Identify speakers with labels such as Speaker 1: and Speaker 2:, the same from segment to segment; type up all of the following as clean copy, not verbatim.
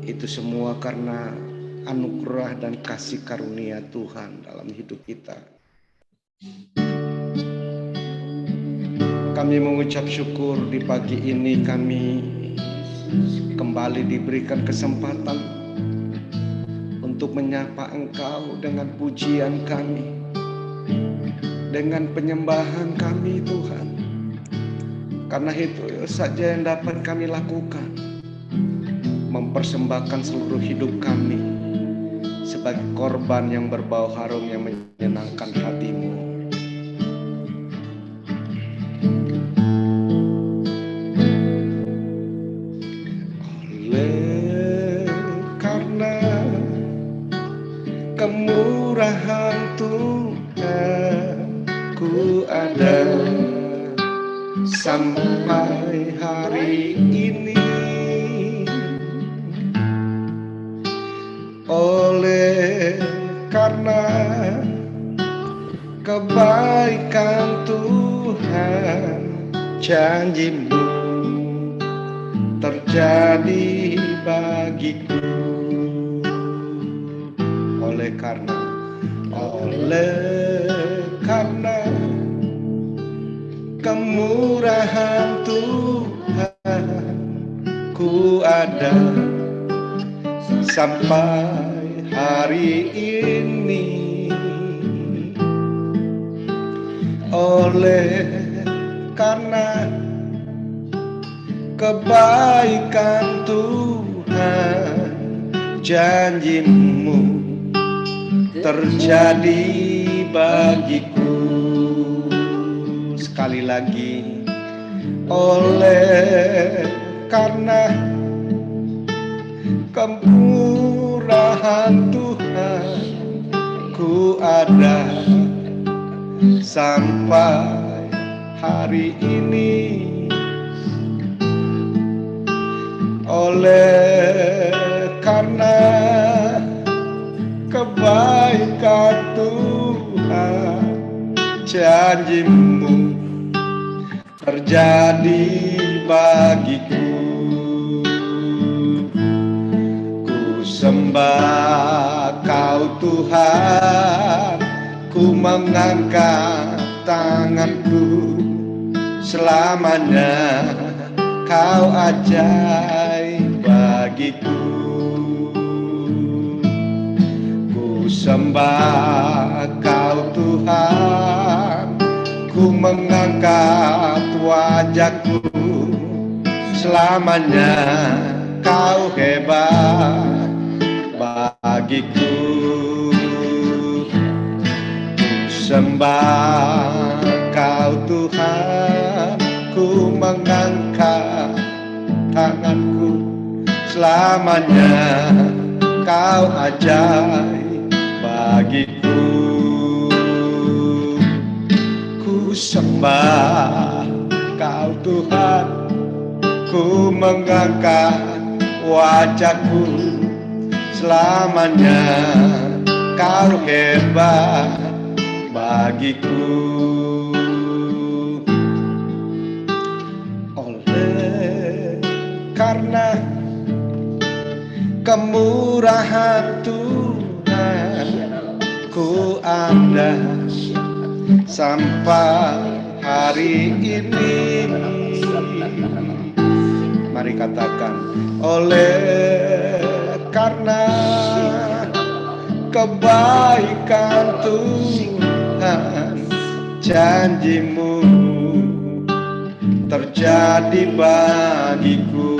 Speaker 1: Itu semua karena anugerah dan kasih karunia Tuhan dalam hidup kita. Kami mengucap syukur di pagi ini kami kembali diberikan kesempatan untuk menyapa Engkau dengan pujian kami, dengan penyembahan kami Tuhan. Karena itu saja yang dapat kami lakukan, mempersembahkan seluruh hidup kami sebagai korban yang berbau harum yang menyenangkan hati-Mu. Oleh karena kemurahan Tuhan, ku ada sampai hari ini. Oleh karena kebaikan Tuhan, janji-Mu terjadi bagiku. Oleh karena kemurahan Tuhan, ku ada sampai hari ini. Oleh karena kebaikan Tuhan, janji-Mu terjadi bagiku. Sekali lagi, oleh karena kemurahan Tuhan, ku ada sampai hari ini. Oleh karena kebaikan Tuhan, janji-Mu terjadi bagiku. Ku sembah Kau Tuhan, ku mengangkat tanganku, selamanya Kau ajaib bagiku. Ku sembah Kau Tuhan, ku mengangkat wajahku, selamanya Kau hebat bagiku. Ku sembah Kau Tuhan, ku mengangkat tanganku, selamanya Kau ajaib bagiku. Ku sembah Kau Tuhan, ku mengangkat wajahku, selamanya Kau hebat bagiku. Oleh karena kemurahan Tuhan, ku ada sampai hari ini. Mari katakan, oleh karena kebaikan Tuhan, janji-Mu terjadi bagiku.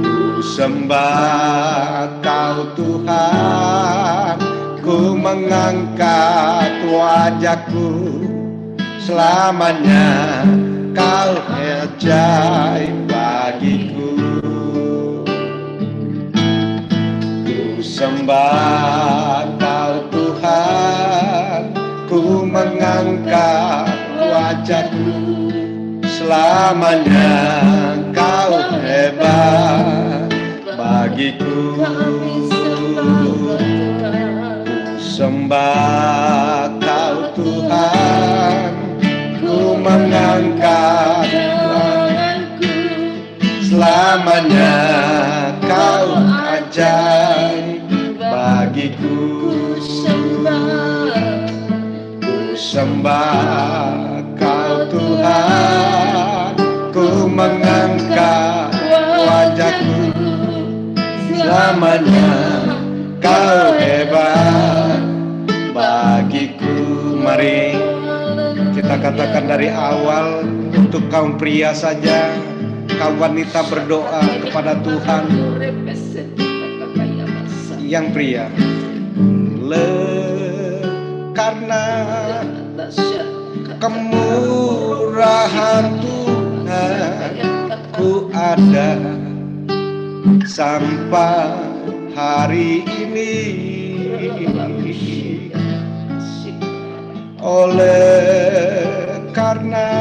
Speaker 1: Ku sembah Kau Tuhan, ku mengangkat wajahku, selamanya Kau ajaib bagiku. Ku sembah Kau Tuhan, ku mengangkat wajahku, selamanya Kau hebat bagiku. Ku sembah Kau Tuhan, ku mengangkat tanganku, selamanya kau ajaib bagiku. Ku sembah kau Tuhan, ku mengangkat wajahku. Selamanya kau hebat bagiku. Mari kita katakan dari awal untuk kaum pria saja, kaum wanita berdoa kepada Tuhan. Yang pria, karena kemurahan Tuhan ku ada sampai hari ini. Oleh karena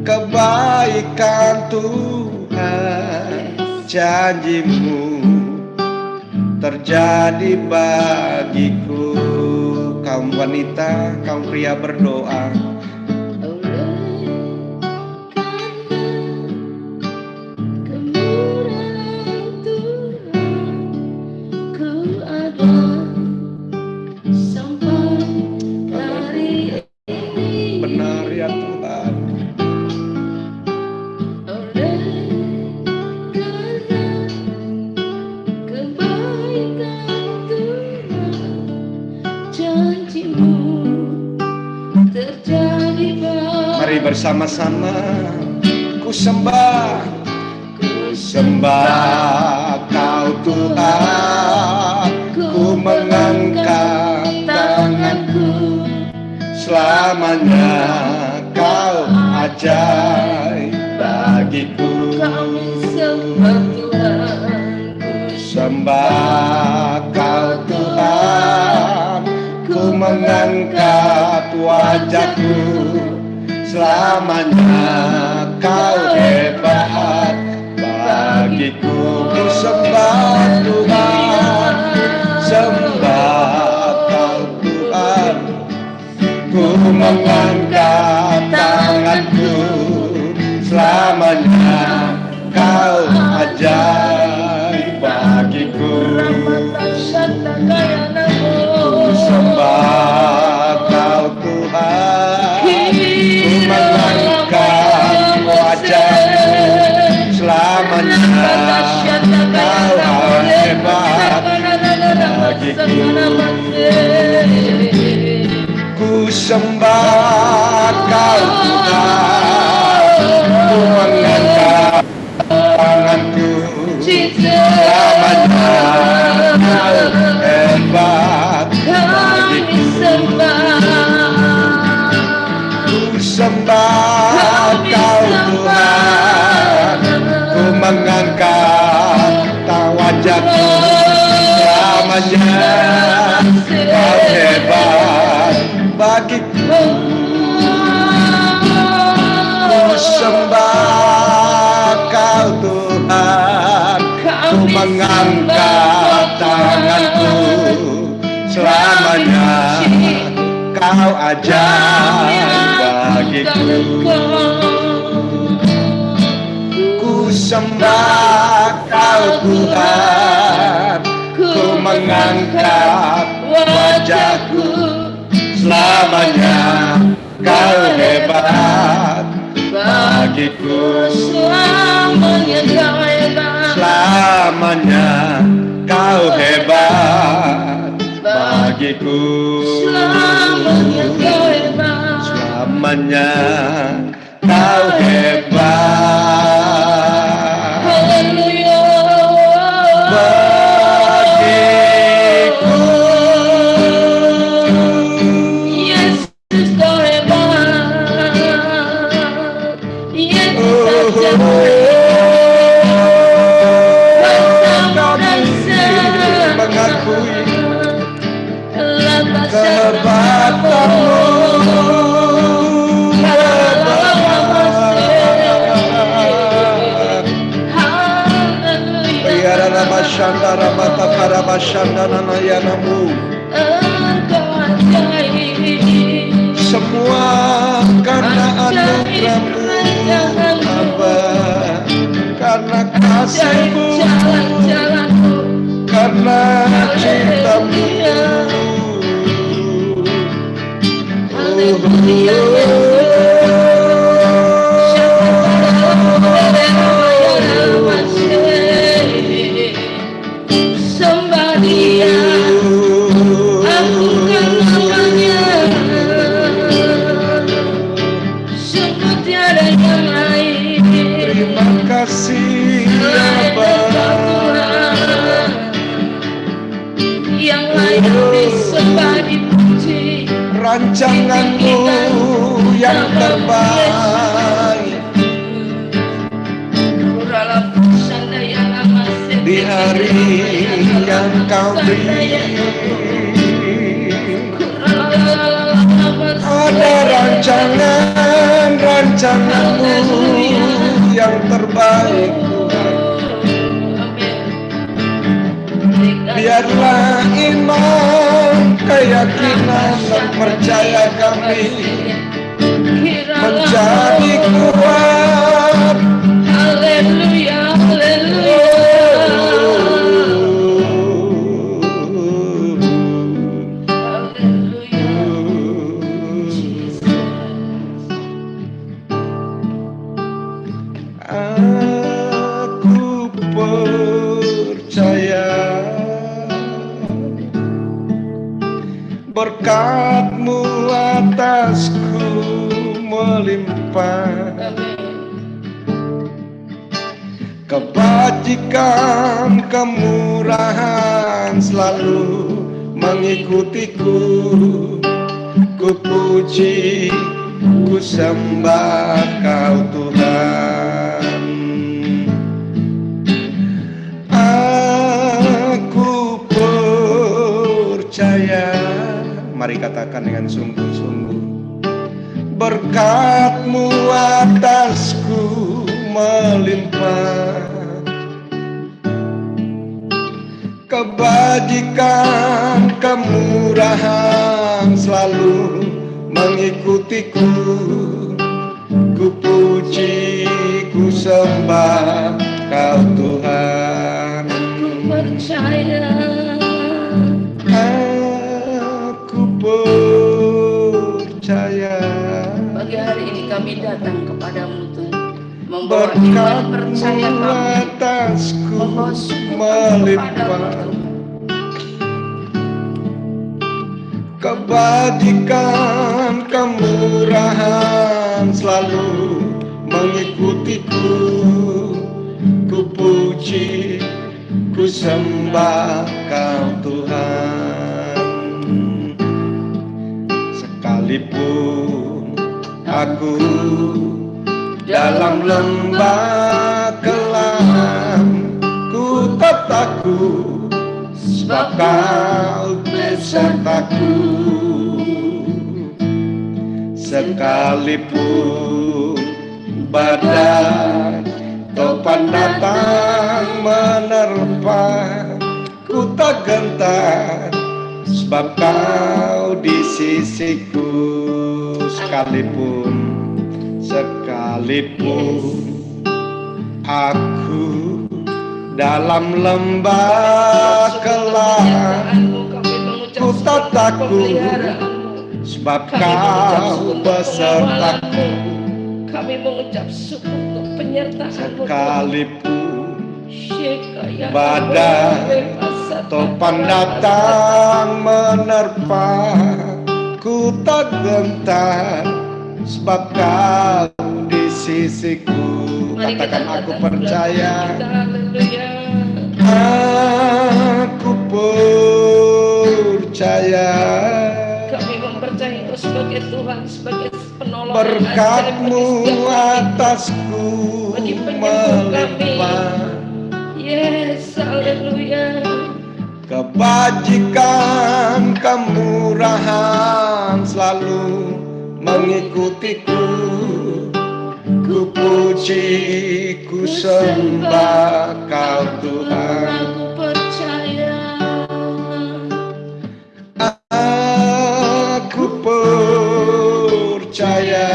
Speaker 1: kebaikan Tuhan, janjimu terjadi bagiku. Kaum wanita, kaum pria berdoa. Benar ya Tuhan. Mari bersama-sama ku sembah kau Tuhan, ku mengangkat tanganku. Selamanya kau ajaib bagiku. Sembah kau Tuhan, ku mengangkat wajahku. Selamanya kau hebat bagiku. Ku sembah Tuhan, sembah kau Tuhan, ku mengangkat tanganku. Selamanya kau ajaib bagiku. Ku sembah kau Tuhan, ku mengangkat wajahku. Selamanya kau hebat bagiku. Ku sembah kau Tuhan, ku mengangkat tanganku. Selamanya kau hebat bagiku. Ku sembah kau Tuhan, ku mengangkat wajahku. Selamanya kau hebat bagiku. Ku sembah kau Tuhan, ku mengangkat tanganku. Selamanya kau ajaib bagiku. Ku sembah kau Tuhan, ku mengangkat wajahku. Selamanya kau hebat bagiku. Selamanya kau hebat. Selamanya kau hebat bagiku. Selamanya kau hebat. Selamanya kau hebat. Haleluya. Bagiku. Yesus kau hebat. Yesus mengakui kehebatanmu. Biar nama Shandara mata para Shandana nayanamu. Semua karena anugerahmu Bapa. kasih-Mu,
Speaker 2: jalan-jalanku,
Speaker 1: karena cinta-Mu.
Speaker 2: Haleluya Yesus. Sembah Dia, agungkan namanya. Sungguh tiada yang lain.
Speaker 1: Terima kasih Bapa,
Speaker 2: yang layak disembah dipuji.
Speaker 1: rancangan-Mu yang terbaik di hari yang Kau beri. Ada rancangan-rancangan-Mu yang terbaik, biarlah iman, keyakinan dan percaya kami menjadi kuat.
Speaker 2: Haleluya, haleluya.
Speaker 1: Aku percaya berkat-Mu atasku melimpah, kebajikan, kemurahan selalu mengikutiku. Ku puji, ku sembah Kau Tuhan. Aku percaya, mari katakan dengan sungguh-sungguh, berkat-Mu atasku melimpah, kebajikan, kemurahan selalu mengikutiku. Ku puji, ku sembah Kau Tuhan.
Speaker 2: Aku percaya,
Speaker 1: aku percaya.
Speaker 2: pagi hari ini kami datang kepadamu Tuhan, membawa iman percaya kami,
Speaker 1: Atasku
Speaker 2: membawa syukur
Speaker 1: melimpah, kebajikan, kemurahan selalu mengikutiku. Ku puji, ku sembah Kau Tuhan. Sekalipun aku dalam lembah kelam, ku tak takut, sebab Kau besertaku. Sekalipun badai topan datang menerpa, ku tak gentar, sebab Kau di sisiku. Sekalipun aku dalam lembah kelam, ku tak takut, sebab Kau besertaku.
Speaker 2: Kami mengucap syukur untuk penyertaan-Mu.
Speaker 1: Sekalipun badai topan datang menerpa, ku tak gentar, sebab Kau di sisiku. Katakan, aku percaya. Aku percaya.
Speaker 2: Kami mempercayai Engkau sebagai Tuhan, sebagai penolong.
Speaker 1: Berkat-Mu atasku melimpah.
Speaker 2: Yes, haleluya.
Speaker 1: Kebajikan, kemurahan selalu mengikutiku. Ku puji, ku sembah Kau Tuhan.
Speaker 2: Aku percaya.
Speaker 1: Aku percaya.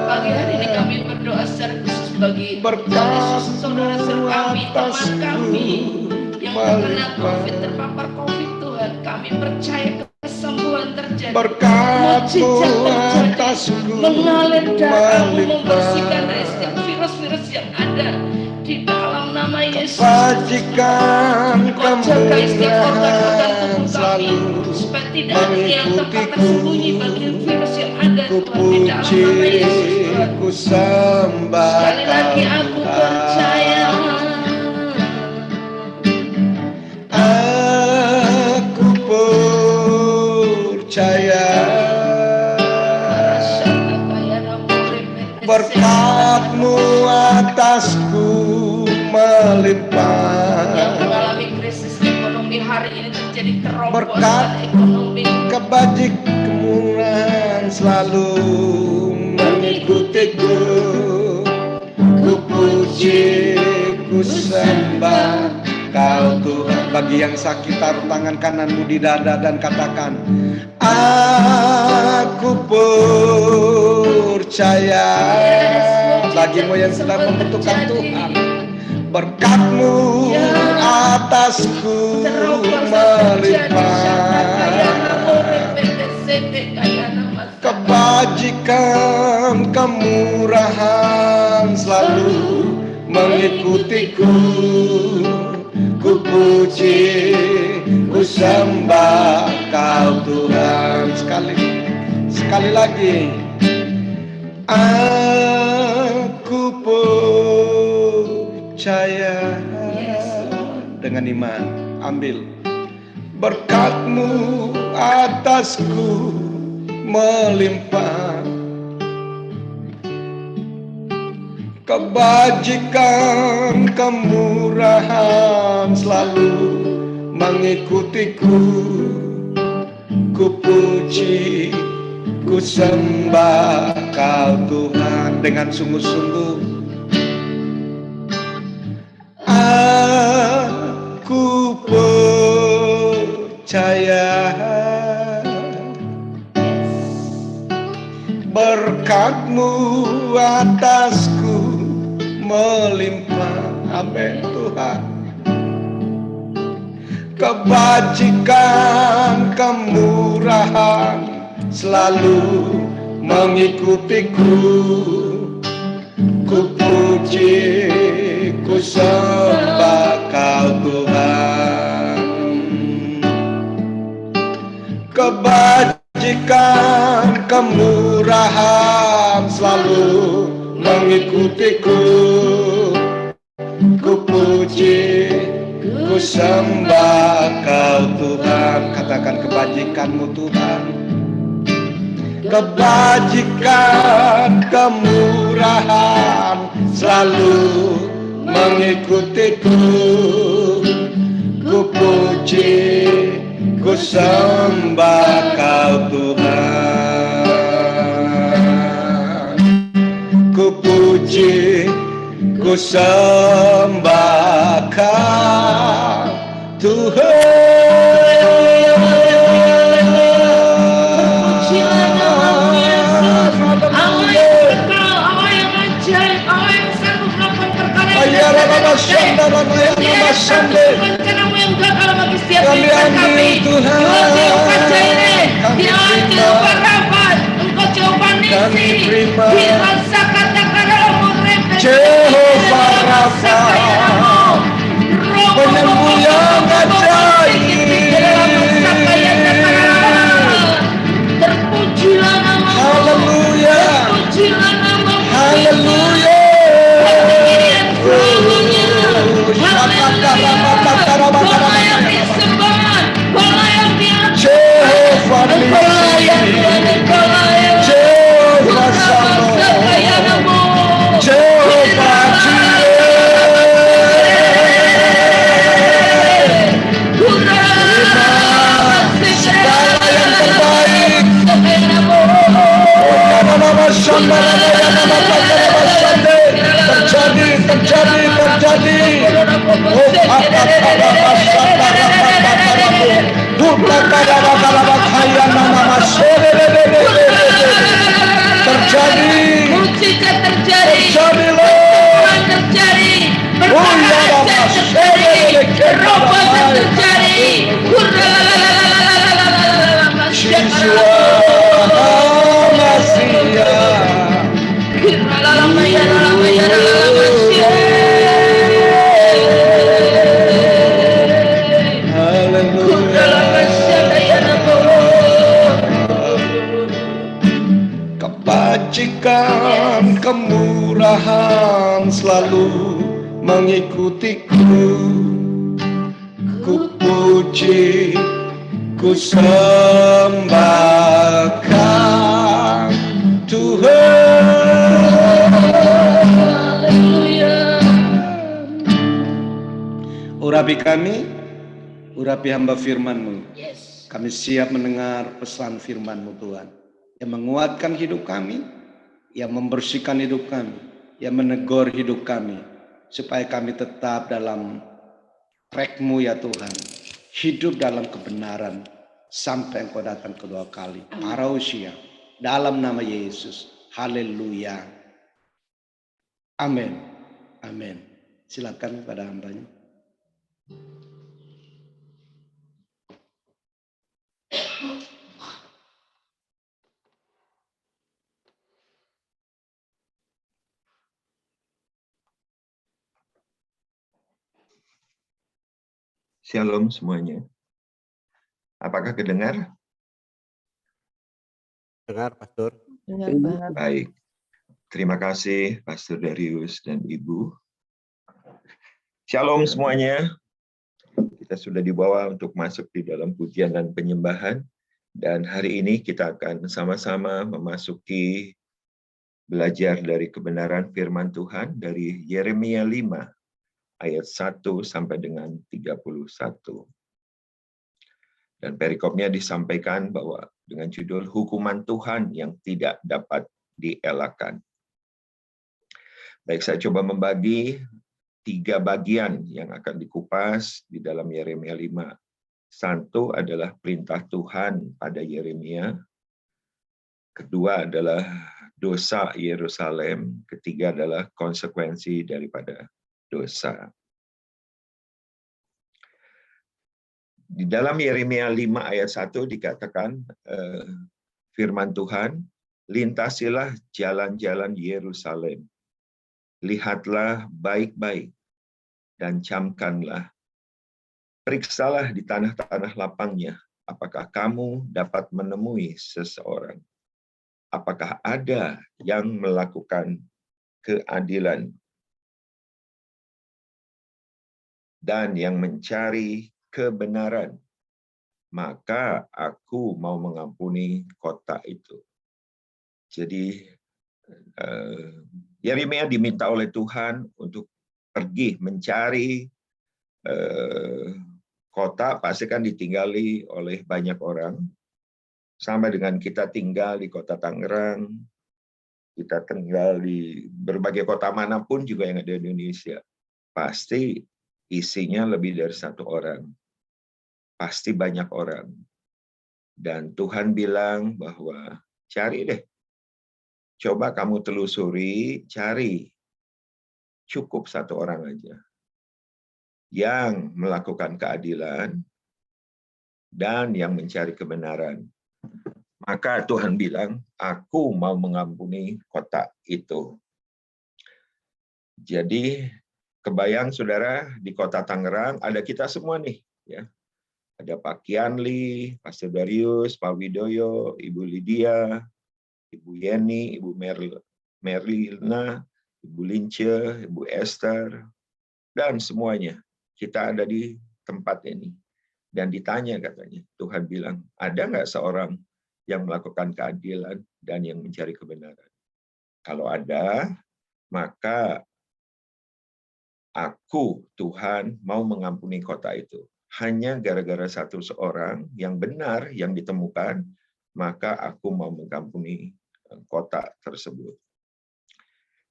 Speaker 2: Pagi hari ini kami berdoa secara khusus bagi
Speaker 1: Berkat
Speaker 2: saudara-saudara kami, teman kami yang terkena COVID, terpapar COVID Tuhan. Kami percaya kesembuhan terjadi,
Speaker 1: Berkat-Mu
Speaker 2: mujizat terjadi,
Speaker 1: atasku
Speaker 2: mengalir darah-Mu
Speaker 1: melimpah.
Speaker 2: membersihkan dari setiap virus-virus yang ada di dalam nama Yesus.
Speaker 1: Kebajikan
Speaker 2: Kau jaga setiap organ-organ
Speaker 1: kemurahan
Speaker 2: tubuh kami
Speaker 1: selalu
Speaker 2: supaya tidak ada yang tempat
Speaker 1: mengikutiku.
Speaker 2: tersembunyi bagi virus yang ada
Speaker 1: Ku
Speaker 2: Tuhan di dalam
Speaker 1: puji,
Speaker 2: nama Yesus Tuhan.
Speaker 1: ku sembah
Speaker 2: Sekali lagi aku percaya,
Speaker 1: aku percaya. Berkat-Mu atasku melimpah.
Speaker 2: Yang mengalami krisis ekonomi hari ini terjadi
Speaker 1: Berkat
Speaker 2: terobosan ekonomi.
Speaker 1: Kebajik kemurahan selalu mengikutiku. Ku puji, ku sembah Kau Tuhan. Bagi yang sakit, taruh tangan kananmu di dada dan katakan, aku percaya. Bagimu yang sedang membutuhkan Tuhan, berkat-Mu atasku melimpah. Kebajikan kemurahan selalu mengikutiku. Ku puji, ku sembah Kau Tuhan. Sekali lagi, aku percaya. Dengan iman, ambil. Berkat-Mu atasku melimpah. Kebajikan kemurahan selalu mengikutiku. Ku puji, ku sembah Kau Tuhan dengan sungguh-sungguh. Aku percaya. Berkat-Mu atasku melimpah. Amin Tuhan. Kebajikan kemurahan selalu mengikutiku. Ku puji, ku sembah Kau Tuhan. Kebajikan kemurahan selalu mengikutiku. Ku puji, ku sembah Kau Tuhan. Katakan kebajikan-Mu Tuhan. Kebajikan kemurahan selalu mengikutiku. Ku puji, ku sembah Kau Tuhan. Ku puji, ku sembah Kau Tuhan. Kami ambil Tuhan, kami terima. Jehovah Rafa, penyembuh yang ajaib. Haleluya, haleluya. Jehovah Nissi, Jehovah Shalom, Jehovah Jireh. Segala yang terbaik. Kebajikan, kemurahan selalu mengikutiku. Ku puji, ku sembahkan Tuhan. Urapi kami, urapi hamba firman-Mu. Kami siap mendengar pesan firman-Mu Tuhan, yang menguatkan hidup kami, yang membersihkan hidup kami, yang menegur hidup kami, supaya kami tetap dalam track-Mu ya Tuhan, hidup dalam kebenaran sampai Engkau datang kedua kali. Parousia, dalam nama Yesus. Haleluya. Amin. Amin. Silakan pada hambanya.
Speaker 3: Shalom semuanya. Apakah kedengar?
Speaker 4: Dengar, Pastor.
Speaker 3: Baik. Terima kasih, Pastor Darius dan Ibu. Shalom semuanya. Kita sudah dibawa untuk masuk di dalam pujian dan penyembahan. Dan hari ini kita akan sama-sama memasuki belajar dari kebenaran firman Tuhan dari Yeremia 5 ayat 1 sampai dengan 31. Dan perikopnya disampaikan bahwa dengan judul hukuman Tuhan yang tidak dapat dielakkan. Baik, saya coba membagi 3 bagian yang akan dikupas di dalam Yeremia 5. Satu adalah perintah Tuhan pada Yeremia. Kedua adalah dosa Yerusalem. Ketiga adalah konsekuensi daripada dosa. Di dalam Yeremia 5 ayat 1 dikatakan firman Tuhan, lintasilah jalan-jalan Yerusalem. Lihatlah baik-baik dan camkanlah. Periksalah di tanah-tanah lapangnya, apakah kamu dapat menemui seseorang. Apakah ada yang melakukan keadilan dan yang mencari kebenaran, maka aku mau mengampuni kota itu. Jadi Yeremia diminta oleh Tuhan untuk pergi mencari kota, pasti kan ditinggali oleh banyak orang. Sama dengan kita tinggal di kota Tangerang, kita tinggal di berbagai kota manapun juga yang ada di Indonesia. Pasti isinya lebih dari 1 orang. Pasti banyak orang. Dan Tuhan bilang bahwa cari deh. Coba kamu telusuri, cari. Cukup 1 orang aja. Yang melakukan keadilan dan yang mencari kebenaran. Maka Tuhan bilang, aku mau mengampuni kota itu. Jadi, kebayang saudara, di kota Tangerang ada kita semua nih. Ya. Ada Pak Kianli, Pastor Darius, Pak Widoyo, Ibu Lydia, Ibu Yeni, Ibu Merlina, Ibu Lince, Ibu Esther, dan semuanya. Kita ada di tempat ini. Dan ditanya katanya, Tuhan bilang, ada nggak seorang yang melakukan keadilan dan yang mencari kebenaran? Kalau ada, maka aku, Tuhan, mau mengampuni kota itu. Hanya gara-gara 1 seorang yang benar, yang ditemukan, maka aku mau mengampuni kota tersebut.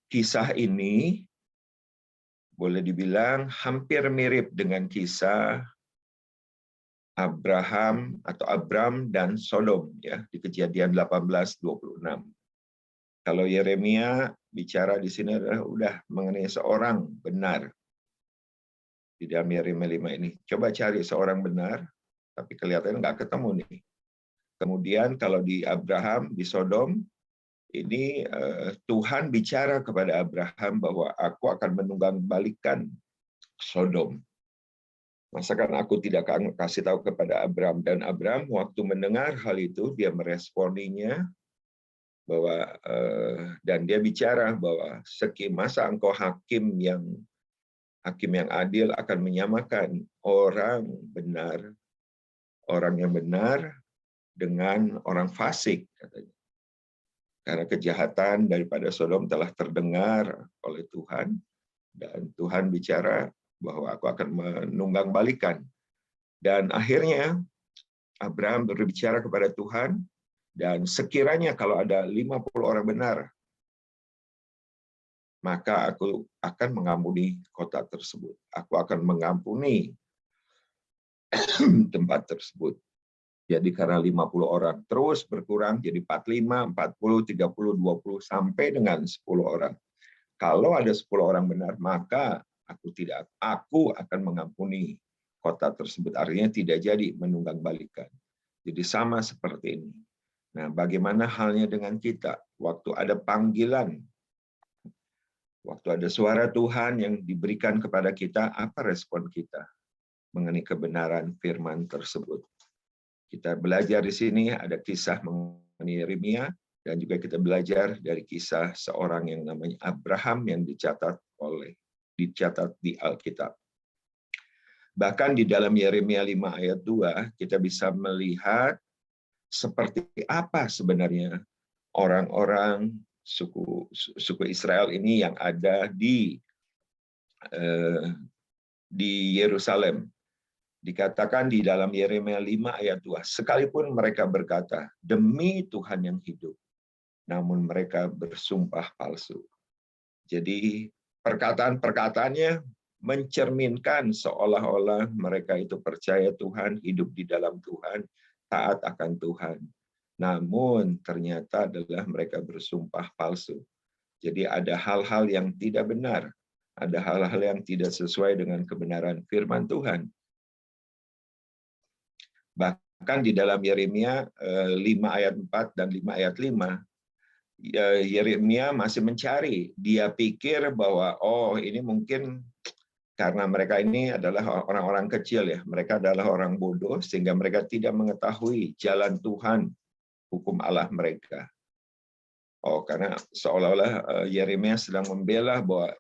Speaker 3: Kisah ini boleh dibilang hampir mirip dengan kisah Abram dan Sodom ya di Kejadian 18:26. Kalau Yeremia bicara di sini adalah udah mengenai seorang benar di dalam Yeremia 5 ini. Coba cari seorang benar, tapi kelihatannya nggak ketemu nih. Kemudian kalau di Abraham, di Sodom, ini Tuhan bicara kepada Abraham bahwa aku akan menunggang-balikan Sodom. Masakan aku tidak akan kasih tahu kepada Abraham. Dan Abraham waktu mendengar hal itu, dia meresponinya bahwa dan dia bicara bahwa masa engkau hakim yang adil akan menyamakan orang yang benar dengan orang fasik, katanya. Karena kejahatan daripada Sodom telah terdengar oleh Tuhan, dan Tuhan bicara bahwa aku akan menunggang-balikan. Dan akhirnya Abraham berbicara kepada Tuhan, dan sekiranya kalau ada 50 orang benar, maka aku akan mengampuni kota tersebut. Aku akan mengampuni tempat tersebut. Jadi karena 50 orang terus berkurang jadi 45, 40, 30, 20 sampai dengan 10 orang. Kalau ada 10 orang benar, maka aku akan mengampuni kota tersebut. Artinya tidak jadi menunggang-balikan. Jadi sama seperti ini. Nah, bagaimana halnya dengan kita? Waktu ada panggilan, waktu ada suara Tuhan yang diberikan kepada kita, apa respon kita mengenai kebenaran firman tersebut? Kita belajar di sini ada kisah mengenai Yeremia, dan juga kita belajar dari kisah seorang yang namanya Abraham yang dicatat di Alkitab. Bahkan di dalam Yeremia 5 ayat 2, kita bisa melihat seperti apa sebenarnya orang-orang suku Israel ini yang ada di Yerusalem. Dikatakan di dalam Yeremia 5 ayat 2, sekalipun mereka berkata, demi Tuhan yang hidup, namun mereka bersumpah palsu. Jadi perkataan-perkataannya mencerminkan seolah-olah mereka itu percaya Tuhan, hidup di dalam Tuhan, taat akan Tuhan. Namun ternyata adalah mereka bersumpah palsu. Jadi ada hal-hal yang tidak benar, ada hal-hal yang tidak sesuai dengan kebenaran firman Tuhan. Bahkan di dalam Yeremia 5 ayat 4 dan 5 ayat 5, Yeremia masih mencari. Dia pikir bahwa ini mungkin karena mereka ini adalah orang-orang kecil ya, mereka adalah orang bodoh sehingga mereka tidak mengetahui jalan Tuhan, hukum Allah mereka. Karena seolah-olah Yeremia sedang membela bahwa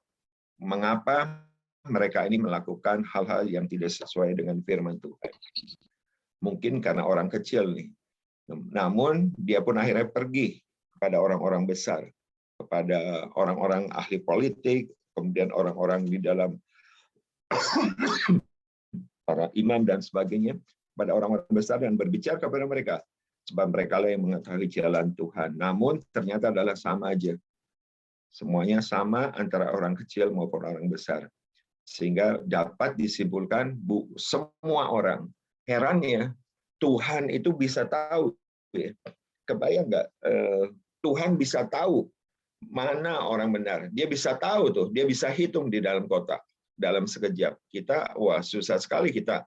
Speaker 3: mengapa mereka ini melakukan hal-hal yang tidak sesuai dengan firman Tuhan. Mungkin karena orang kecil nih. Namun dia pun akhirnya pergi kepada orang-orang besar, kepada orang-orang ahli politik, kemudian orang-orang di dalam para imam dan sebagainya, pada orang-orang besar dan berbicara kepada mereka. Sebab mereka lah yang mengetahui jalan Tuhan. Namun ternyata adalah sama aja. Semuanya sama antara orang kecil maupun orang besar. Sehingga dapat disimpulkan semua orang. Herannya Tuhan itu bisa tahu. Kebayang nggak? Tuhan bisa tahu mana orang benar. Dia bisa tahu tuh. Dia bisa hitung di dalam kotak. Dalam sekejap. Susah sekali kita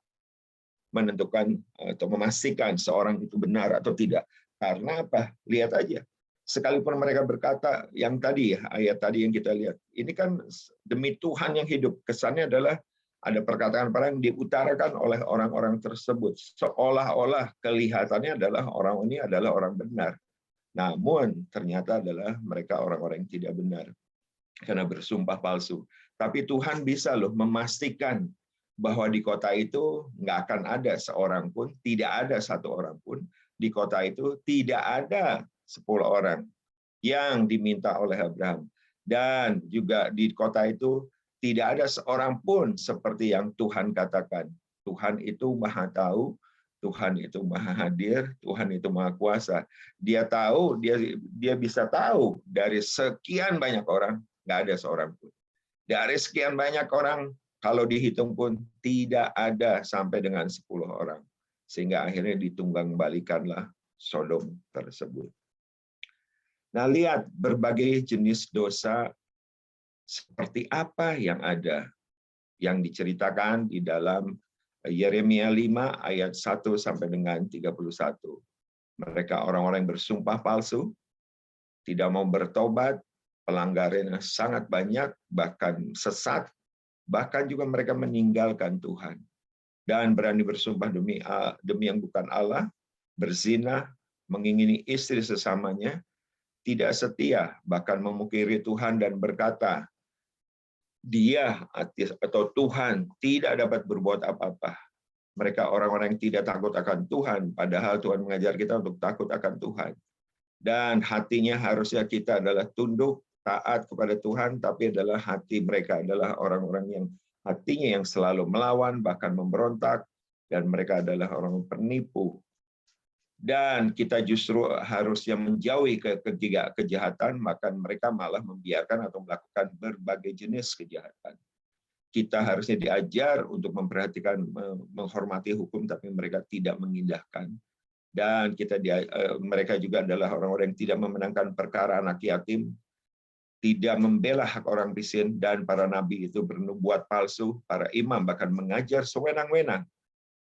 Speaker 3: menentukan atau memastikan seorang itu benar atau tidak. Karena apa? Lihat aja. Sekalipun mereka berkata yang tadi, ayat tadi yang kita lihat. Ini kan demi Tuhan yang hidup. Kesannya adalah ada perkataan yang diutarakan oleh orang-orang tersebut. Seolah-olah kelihatannya adalah orang ini adalah orang benar. Namun ternyata adalah mereka orang-orang yang tidak benar. Karena bersumpah palsu. Tapi Tuhan bisa loh memastikan bahwa di kota itu nggak akan ada seorang pun, tidak ada satu orang pun. Di kota itu tidak ada 10 orang yang diminta oleh Abraham. Dan juga di kota itu tidak ada seorang pun seperti yang Tuhan katakan. Tuhan itu maha tahu, Tuhan itu maha hadir, Tuhan itu maha kuasa. Dia tahu, dia bisa tahu dari sekian banyak orang, nggak ada seorang pun. Dari sekian banyak orang, kalau dihitung pun tidak ada sampai dengan 10 orang. Sehingga akhirnya ditunggang-balikanlah Sodom tersebut. Nah, lihat berbagai jenis dosa seperti apa yang ada yang diceritakan di dalam Yeremia 5 ayat 1 sampai dengan 31. Mereka orang-orang yang bersumpah palsu, tidak mau bertobat, pelanggarannya sangat banyak, bahkan sesat, bahkan juga mereka meninggalkan Tuhan dan berani bersumpah demi yang bukan Allah, berzina, mengingini istri sesamanya, tidak setia, bahkan memungkiri Tuhan dan berkata, Dia atau Tuhan tidak dapat berbuat apa-apa. Mereka orang-orang yang tidak takut akan Tuhan, padahal Tuhan mengajar kita untuk takut akan Tuhan. Dan hatinya harusnya kita adalah tunduk, taat kepada Tuhan, tapi adalah hati mereka adalah orang-orang yang hatinya yang selalu melawan, bahkan memberontak, dan mereka adalah orang penipu. Dan kita justru harusnya menjauhi kejahatan, maka mereka malah membiarkan atau melakukan berbagai jenis kejahatan. Kita harusnya diajar untuk memperhatikan, menghormati hukum, tapi mereka tidak mengindahkan. Dan mereka juga adalah orang-orang yang tidak memenangkan perkara anak yatim, tidak membela hak orang miskin, dan para nabi itu bernubuat palsu, para imam bahkan mengajar sewenang-wenang.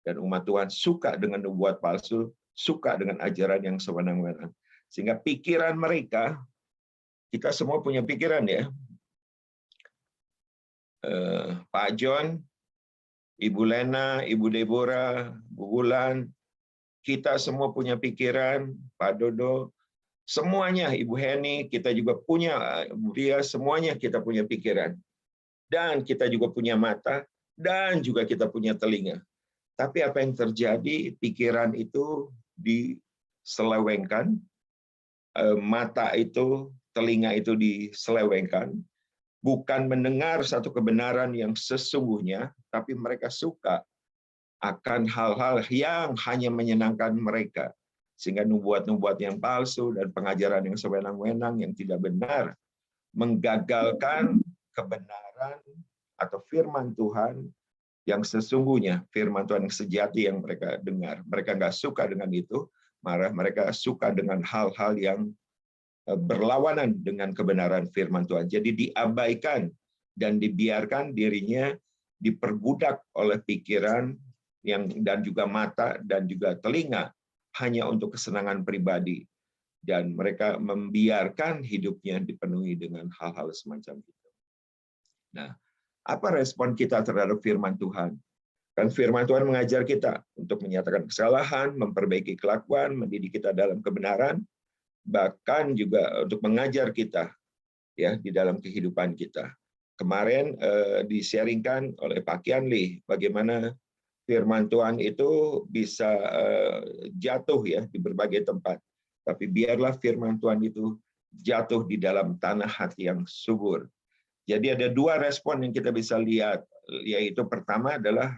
Speaker 3: Dan umat Tuhan suka dengan nubuat palsu, suka dengan ajaran yang sewenang-wenang. Sehingga pikiran mereka, kita semua punya pikiran ya. Pak John, Ibu Lena, Ibu Deborah, Bu Wulan, kita semua punya pikiran, Pak Dodo, semuanya, Ibu Heni, kita juga punya, Bu Ria, semuanya kita punya pikiran. Dan kita juga punya mata, dan juga kita punya telinga. Tapi apa yang terjadi, pikiran itu diselewengkan, mata itu, telinga itu diselewengkan, bukan mendengar satu kebenaran yang sesungguhnya, tapi mereka suka akan hal-hal yang hanya menyenangkan mereka. Sehingga nubuat-nubuat yang palsu dan pengajaran yang sewenang-wenang yang tidak benar menggagalkan kebenaran atau firman Tuhan yang sesungguhnya, firman Tuhan yang sejati yang mereka dengar. Mereka nggak suka dengan itu, malah mereka suka dengan hal-hal yang berlawanan dengan kebenaran firman Tuhan. Jadi diabaikan dan dibiarkan dirinya diperbudak oleh pikiran dan juga mata dan juga telinga hanya untuk kesenangan pribadi. Dan mereka membiarkan hidupnya dipenuhi dengan hal-hal semacam itu. Nah, apa respon kita terhadap firman Tuhan? Kan firman Tuhan mengajar kita untuk menyatakan kesalahan, memperbaiki kelakuan, mendidik kita dalam kebenaran, bahkan juga untuk mengajar kita ya di dalam kehidupan kita. Kemarin di-sharingkan oleh Pak Kianli bagaimana firman Tuhan itu bisa jatuh ya di berbagai tempat. Tapi biarlah firman Tuhan itu jatuh di dalam tanah hati yang subur. Jadi ada dua respon yang kita bisa lihat, yaitu pertama adalah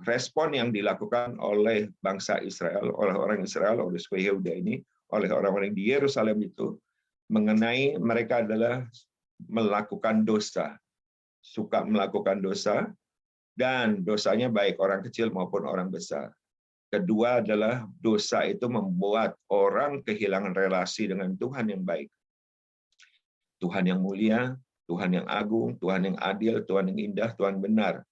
Speaker 3: respon yang dilakukan oleh bangsa Israel, oleh orang Israel, oleh suku Yehuda ini, oleh orang-orang di Yerusalem itu, mengenai mereka adalah melakukan dosa, suka melakukan dosa, dan dosanya baik orang kecil maupun orang besar. Kedua adalah dosa itu membuat orang kehilangan relasi dengan Tuhan yang baik. Tuhan yang mulia, Tuhan yang agung, Tuhan yang adil, Tuhan yang indah, Tuhan benar.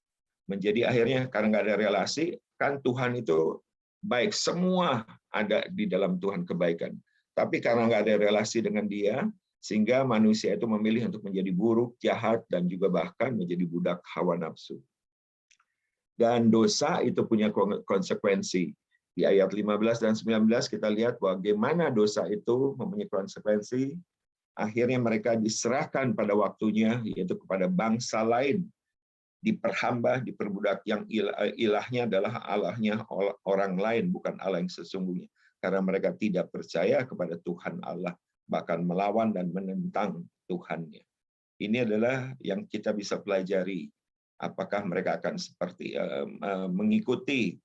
Speaker 3: Menjadi akhirnya karena nggak ada relasi, kan Tuhan itu baik, semua ada di dalam Tuhan kebaikan. Tapi karena nggak ada relasi dengan Dia, sehingga manusia itu memilih untuk menjadi buruk, jahat, dan juga bahkan menjadi budak hawa nafsu. Dan dosa itu punya konsekuensi. Di ayat 15 dan 19 kita lihat bagaimana dosa itu mempunyai konsekuensi. Akhirnya mereka diserahkan pada waktunya, yaitu kepada bangsa lain. Diperhamba, diperbudak, yang ilahnya adalah Allahnya orang lain, bukan Allah yang sesungguhnya. Karena mereka tidak percaya kepada Tuhan Allah, bahkan melawan dan menentang Tuhannya. Ini adalah yang kita bisa pelajari. Apakah mereka akan seperti mengikuti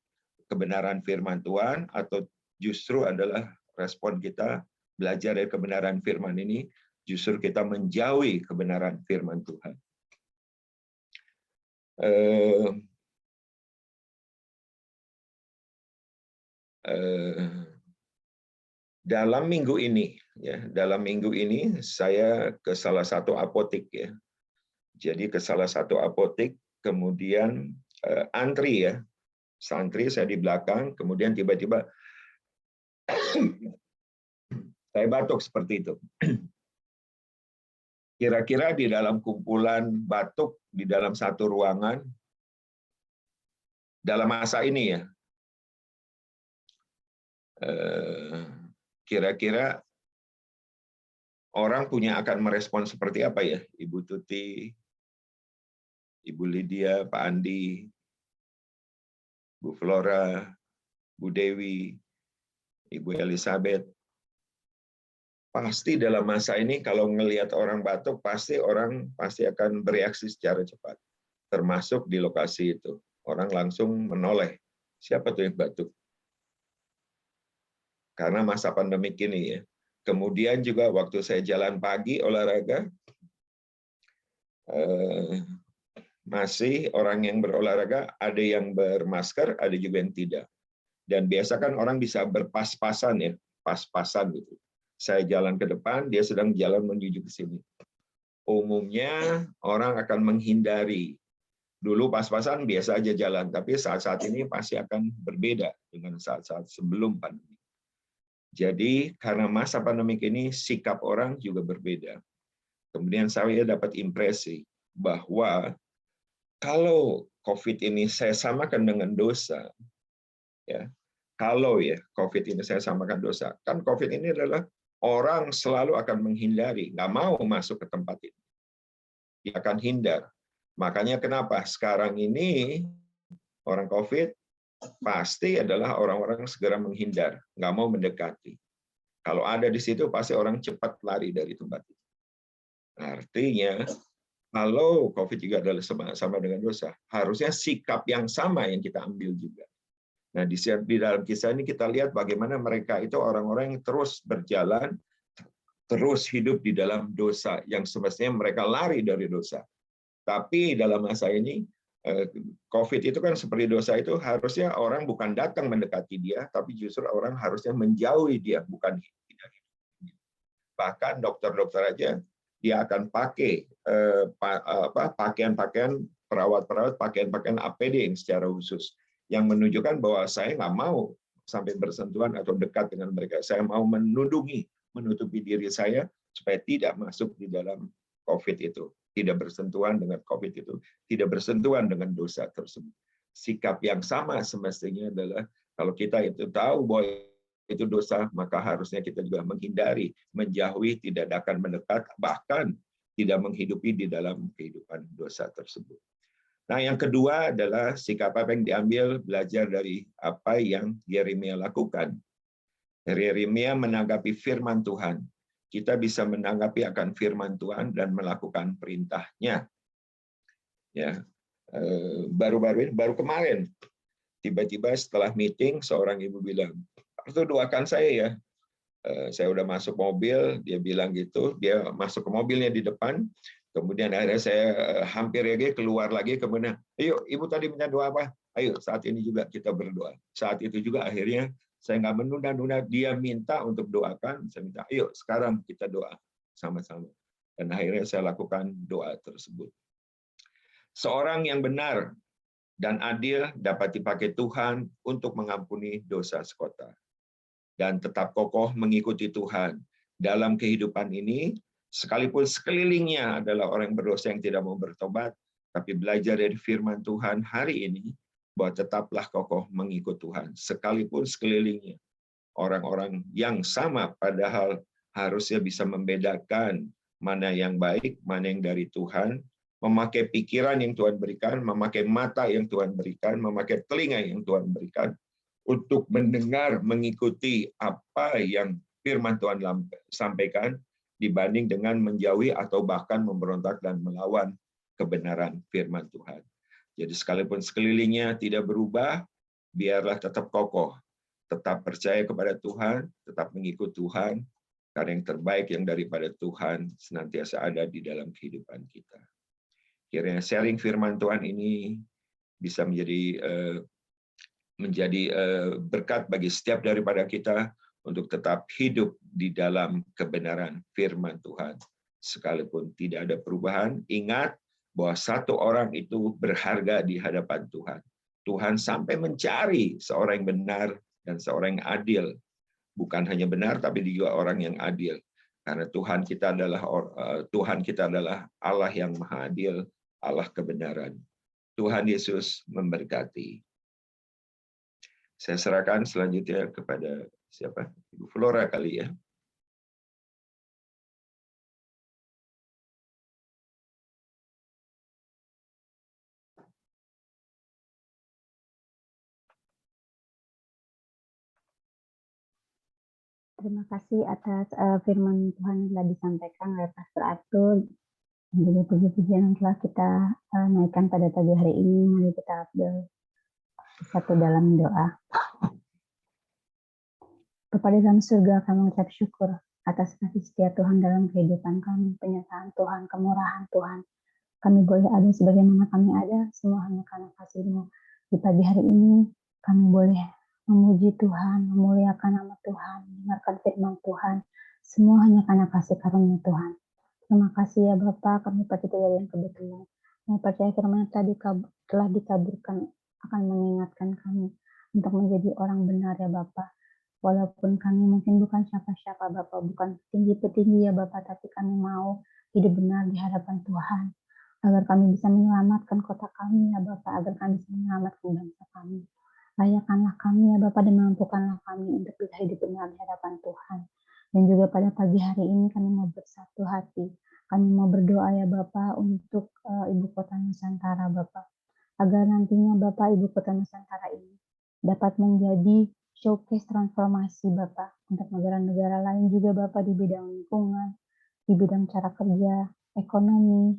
Speaker 3: kebenaran firman Tuhan, atau justru adalah respon kita belajar dari kebenaran firman ini, justru kita menjauhi kebenaran firman Tuhan. Dalam minggu ini saya ke salah satu apotek ya, Jadi ke salah satu apotek, kemudian antri ya, santri saya di belakang, kemudian tiba-tiba saya batuk seperti itu. Kira-kira di dalam kumpulan batuk di dalam satu ruangan, dalam masa ini ya, kira-kira orang akan merespon seperti apa ya? Ibu Tuti, Ibu Lydia, Pak Andi, Bu Flora, Bu Dewi, Ibu Elizabeth. Pasti dalam masa ini kalau ngelihat orang batuk, orang pasti akan bereaksi secara cepat. Termasuk di lokasi itu. Orang langsung menoleh. Siapa tuh yang batuk? Karena masa pandemik ini ya. Kemudian juga waktu saya jalan pagi olahraga, masih orang yang berolahraga, ada yang bermasker, ada juga yang tidak. Dan biasa kan orang bisa berpas-pasan ya, pas-pasan gitu. Saya jalan ke depan, dia sedang jalan menuju ke sini. Umumnya orang akan menghindari. Dulu pas-pasan biasa aja jalan, tapi saat-saat ini pasti akan berbeda dengan saat-saat sebelum pandemi. Jadi karena masa pandemik ini sikap orang juga berbeda. Kemudian saya dapat impresi bahwa kalau COVID ini saya samakan dengan dosa, ya. Kalau ya COVID ini saya samakan dosa, kan COVID ini adalah orang selalu akan menghindari, nggak mau masuk ke tempat ini. Dia akan hindar. Makanya kenapa sekarang ini orang COVID pasti adalah orang-orang segera menghindar, nggak mau mendekati. Kalau ada di situ pasti orang cepat lari dari tempat itu. Artinya kalau COVID juga adalah sama dengan dosa, harusnya sikap yang sama yang kita ambil juga. Nah, di dalam kisah ini kita lihat bagaimana mereka itu orang-orang yang terus berjalan, terus hidup di dalam dosa, yang semestinya mereka lari dari dosa. Tapi dalam masa ini, COVID itu kan seperti dosa itu, harusnya orang bukan datang mendekati dia, tapi justru orang harusnya menjauhi dia, bukan tidak. Bahkan dokter-dokter aja, dia akan pakai pakaian-pakaian perawat-perawat, pakaian-pakaian APD yang secara khusus, yang menunjukkan bahwa saya nggak mau sampai bersentuhan atau dekat dengan mereka. Saya mau menutupi diri saya supaya tidak masuk di dalam COVID itu, tidak bersentuhan dengan COVID itu, tidak bersentuhan dengan dosa tersebut. Sikap yang sama semestinya adalah kalau kita itu tahu bahwa itu dosa, maka harusnya kita juga menghindari, menjauhi, tidak akan mendekat, bahkan tidak menghidupi di dalam kehidupan dosa tersebut. Nah, yang kedua adalah sikap apa yang diambil, belajar dari apa yang Yeremia lakukan. Yeremia menanggapi firman Tuhan. Kita bisa menanggapi akan firman Tuhan dan melakukan perintahnya. Ya, baru kemarin, tiba-tiba setelah meeting, seorang ibu bilang, "Pastor, doakan saya ya." Saya udah masuk mobil, dia bilang gitu, dia masuk ke mobilnya di depan. Kemudian akhirnya saya hampir lagi keluar lagi, kemudian, "Ayo, ibu tadi minta doa apa? Ayo, saat ini juga kita berdoa." Saat itu juga akhirnya saya nggak menunda-nunda, dia minta untuk doakan, saya minta, "Ayo, sekarang kita doa sama-sama." Dan akhirnya saya lakukan doa tersebut. Seorang yang benar dan adil dapat dipakai Tuhan untuk mengampuni dosa sekota. Dan tetap kokoh mengikuti Tuhan. Dalam kehidupan ini, sekalipun sekelilingnya adalah orang berdosa yang tidak mau bertobat, tapi belajar dari firman Tuhan hari ini, bahwa tetaplah kokoh mengikut Tuhan. Sekalipun sekelilingnya orang-orang yang sama, padahal harusnya bisa membedakan mana yang baik, mana yang dari Tuhan, memakai pikiran yang Tuhan berikan, memakai mata yang Tuhan berikan, memakai telinga yang Tuhan berikan, untuk mendengar, mengikuti apa yang firman Tuhan sampaikan, dibanding dengan menjauhi atau bahkan memberontak dan melawan kebenaran firman Tuhan. Jadi sekalipun sekelilingnya tidak berubah, biarlah tetap kokoh, tetap percaya kepada Tuhan, tetap mengikut Tuhan, karena yang terbaik yang daripada Tuhan senantiasa ada di dalam kehidupan kita. Kiranya sharing firman Tuhan ini bisa menjadi berkat bagi setiap daripada kita untuk tetap hidup di dalam kebenaran firman Tuhan. Sekalipun tidak ada perubahan, ingat bahwa satu orang itu berharga di hadapan Tuhan. Tuhan sampai mencari seorang yang benar dan seorang yang adil. Bukan hanya benar, tapi juga orang yang adil. Karena Tuhan kita adalah Allah yang maha adil, Allah kebenaran. Tuhan Yesus memberkati. Saya serahkan selanjutnya kepada siapa? Ibu Flora kali ya.
Speaker 4: Terima kasih atas firman Tuhan yang telah disampaikan oleh Pastor Arthur. Dan juga puji-pujian yang telah kita naikkan pada pagi hari ini. Mari kita bersatu dalam doa. Bapa di dalam surga, kami mengucap syukur atas kasih setia Tuhan dalam kehidupan kami, penyertaan Tuhan, kemurahan Tuhan. Kami boleh ada sebagaimana kami ada, semua hanya karena kasih-Mu. Di pagi hari ini, kami boleh memuji Tuhan, memuliakan nama Tuhan, mendengarkan firman Tuhan. Semua hanya karena kasih karunia Tuhan. Terima kasih ya Bapa, kami percaya dari yang kebetulan. Kami percaya firman yang telah dikaburkan akan mengingatkan kami untuk menjadi orang benar ya Bapa. Walaupun kami mungkin bukan siapa-siapa Bapa, bukan petinggi-petinggi ya Bapa, tapi kami mau hidup benar di hadapan Tuhan. Agar kami bisa menyelamatkan kota kami ya Bapa, agar kami bisa menyelamatkan bangsa kami. Layakkanlah kami ya Bapa dan mampukanlah kami untuk bisa hidup benar di hadapan Tuhan. Dan juga pada pagi hari ini kami mau bersatu hati. Kami mau berdoa ya Bapa untuk Ibu Kota Nusantara Bapa. Agar nantinya Bapa Ibu Kota Nusantara ini dapat menjadi showcase transformasi Bapa untuk negara-negara lain juga Bapa di bidang lingkungan, di bidang cara kerja, ekonomi,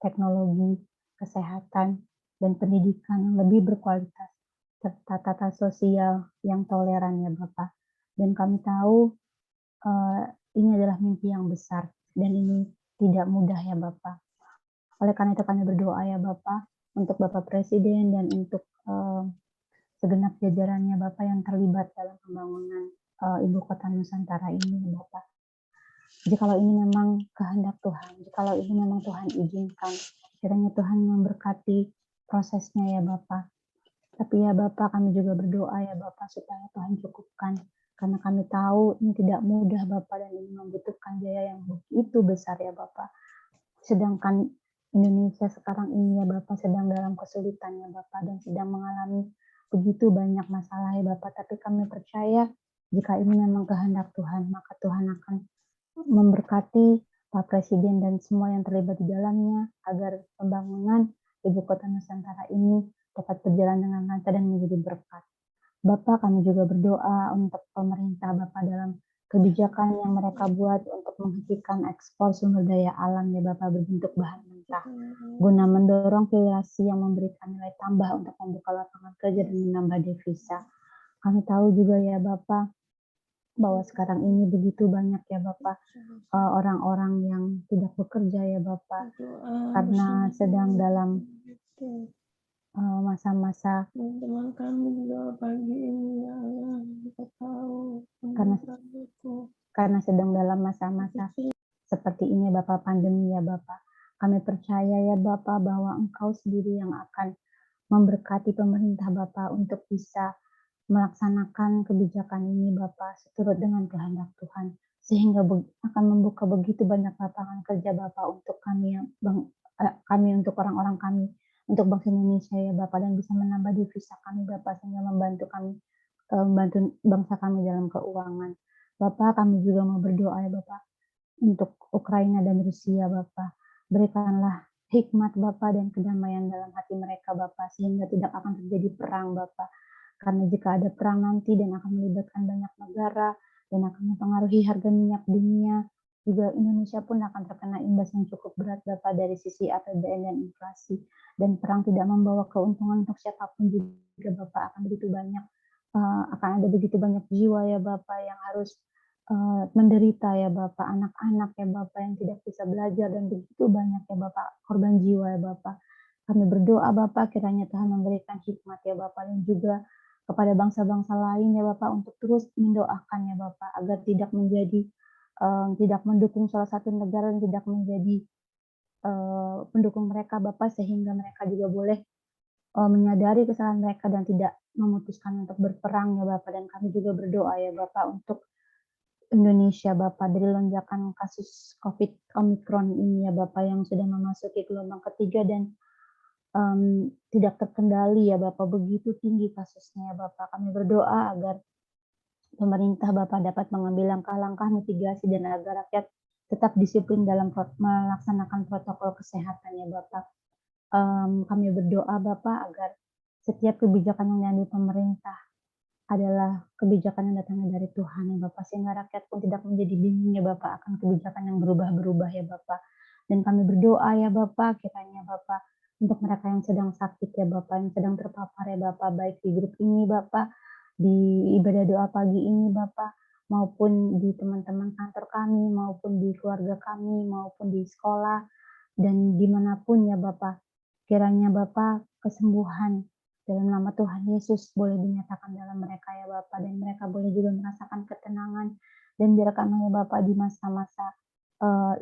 Speaker 4: teknologi, kesehatan, dan pendidikan yang lebih berkualitas, serta tata sosial yang toleran ya Bapak. Dan kami tahu ini adalah mimpi yang besar dan ini tidak mudah ya Bapak. Oleh karena itu kami berdoa ya Bapak untuk Bapak Presiden dan untuk segenap jajarannya Bapak yang terlibat dalam pembangunan Ibu Kota Nusantara ini ya Bapak. Jikalau ini memang kehendak Tuhan, jikalau ini memang Tuhan izinkan, kiranya Tuhan memberkati prosesnya ya Bapak. Tapi ya Bapak, kami juga berdoa ya Bapak supaya Tuhan cukupkan. Karena kami tahu ini tidak mudah Bapak dan ini membutuhkan biaya yang begitu besar ya Bapak. Sedangkan Indonesia sekarang ini ya Bapak sedang dalam kesulitan ya Bapak dan sedang mengalami begitu banyak masalah ya Bapak. Tapi kami percaya jika ini memang kehendak Tuhan, maka Tuhan akan memberkati Pak Presiden dan semua yang terlibat di dalamnya agar pembangunan Ibu Kota Nusantara ini dapat berjalan dengan lancar dan menjadi berkat. Bapak, kami juga berdoa untuk pemerintah Bapak dalam kebijakan yang mereka buat untuk menghentikan ekspor sumber daya alam ya Bapak berbentuk bahan mentah, guna mendorong variasi yang memberikan nilai tambah untuk membuka lapangan kerja dan menambah devisa. Kami tahu juga ya Bapak bahwa sekarang ini begitu banyak ya Bapak orang-orang yang tidak bekerja ya Bapak karena sedang dalam masa-masa
Speaker 2: teman kami juga pagi ini ya Allah, kita tahu
Speaker 4: karena sedang dalam masa-masa seperti ini Bapak, pandemi ya Bapak. Kami percaya ya Bapak bahwa Engkau sendiri yang akan memberkati pemerintah Bapak untuk bisa melaksanakan kebijakan ini Bapak seturut dengan kehendak Tuhan, sehingga akan membuka begitu banyak lapangan kerja Bapak untuk kami untuk orang-orang kami, untuk bangsa Indonesia ya Bapak, dan bisa menambah devisa kami Bapak sehingga membantu kami membantu bangsa kami dalam keuangan. Bapak, kami juga mau berdoa ya Bapak untuk Ukraina dan Rusia Bapak. Berikanlah hikmat Bapak dan kedamaian dalam hati mereka Bapak sehingga tidak akan terjadi perang Bapak. Karena jika ada perang nanti dan akan melibatkan banyak negara dan akan mempengaruhi harga minyak dunia, juga Indonesia pun akan terkena imbas yang cukup berat Bapak dari sisi APBN dan inflasi. Dan perang tidak membawa keuntungan untuk siapapun juga Bapak, akan ada begitu banyak jiwa ya Bapak yang harus menderita ya Bapak, anak-anak ya Bapak yang tidak bisa belajar dan begitu banyak ya Bapak korban jiwa ya Bapak. Kami berdoa Bapak kiranya Tuhan memberikan hikmat ya Bapak dan juga kepada bangsa-bangsa lain ya Bapak untuk terus mendoakan ya Bapak agar tidak mendukung salah satu negara dan tidak menjadi pendukung mereka Bapak, sehingga mereka juga boleh menyadari kesalahan mereka dan tidak memutuskan untuk berperang ya Bapak. Dan kami juga berdoa ya Bapak untuk Indonesia Bapak, dari lonjakan kasus COVID Omikron ini ya Bapak, yang sudah memasuki gelombang ketiga dan tidak terkendali ya Bapak, begitu tinggi kasusnya ya Bapak. Kami berdoa agar pemerintah Bapak dapat mengambil langkah-langkah mitigasi dan agar rakyat tetap disiplin dalam melaksanakan protokol kesehatan ya Bapak. Kami berdoa Bapak agar setiap kebijakan yang diambil pemerintah adalah kebijakan yang datangnya dari Tuhan ya Bapak, sehingga rakyat pun tidak menjadi bingung ya Bapak akan kebijakan yang berubah-berubah ya Bapak. Dan kami berdoa ya Bapak, kiranya Bapak untuk mereka yang sedang sakit ya Bapak, yang sedang terpapar ya Bapak, baik di grup ini Bapak, di ibadah doa pagi ini Bapak, maupun di teman-teman kantor kami, maupun di keluarga kami, maupun di sekolah, dan dimanapun ya Bapak. Kiranya Bapak kesembuhan dalam nama Tuhan Yesus boleh dinyatakan dalam mereka ya Bapak, dan mereka boleh juga merasakan ketenangan. Dan biarkanlah ya Bapak di masa-masa